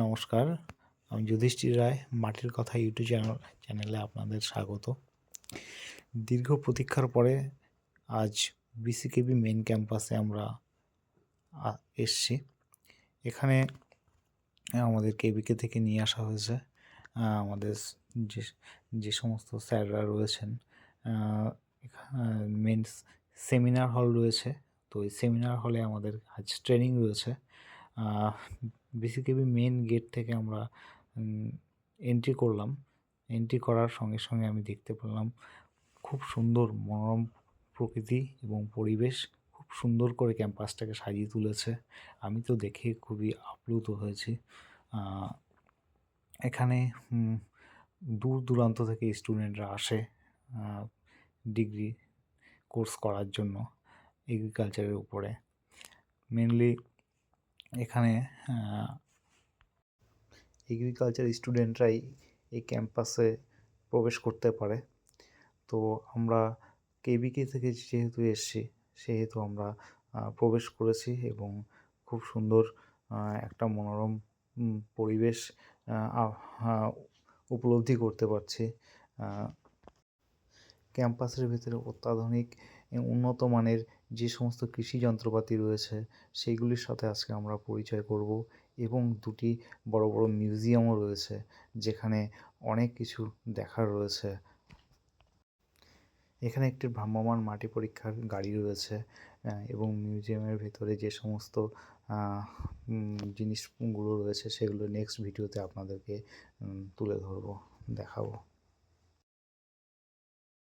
নমস্কার, আমি যুধিষ্ঠির রায়। মাটির কথা ইউটিউব চ্যানেলে আপনাদের স্বাগত। দীর্ঘ প্রতীক্ষার পরে আজ বিসিকেবি মেন ক্যাম্পাসে আমরা এসছি। এখানে আমাদের কেবিকে থেকে নিয়ে আসা হয়েছে আমাদের যে সমস্ত স্যাররা রয়েছেন। মেন সেমিনার হল রয়েছে, তো এই সেমিনার হলে আমাদের আজ ট্রেনিং রয়েছে। বিসিকেবি মেন গেট থেকে আমরা এন্ট্রি করলাম। এন্ট্রি করার সঙ্গে সঙ্গে আমি দেখতে পেলাম খুব সুন্দর মনোরম প্রকৃতি এবং পরিবেশ খুব সুন্দর করে ক্যাম্পাসটাকে সাজিয়ে তুলেছে। আমি তো দেখে খুবই আপ্লুত হয়েছি। এখানে দূর দূরান্ত থেকে স্টুডেন্টরা আসে ডিগ্রি কোর্স করার জন্য এগ্রিকালচারের উপরে। মেনলি এখানে এগ্রিকালচার স্টুডেন্টরাই এই ক্যাম্পাসে প্রবেশ করতে পারে। তো আমরা কেবিকে থেকে যেহেতু এসছি, সেহেতু আমরা প্রবেশ করেছি এবং খুব সুন্দর একটা মনোরম পরিবেশ উপলব্ধি করতে পারছি। ক্যাম্পাসের ভিতরে অত্যাধুনিক উন্নত মানের যে সমস্ত কৃষি যন্ত্রপাতি রয়েছে সেইগুলির সাথে আজকে আমরা পরিচয় করব এবং দুটি বড় বড় মিউজিয়ামও রয়েছে যেখানে অনেক কিছু দেখার রয়েছে। এখানে একটি ভ্রাম্যমাণ মাটি পরীক্ষার গাড়ি রয়েছে এবং মিউজিয়ামের ভেতরে যে সমস্ত জিনিসগুলো রয়েছে সেগুলো নেক্সট ভিডিওতে আপনাদেরকে তুলে ধরবো, দেখাবো।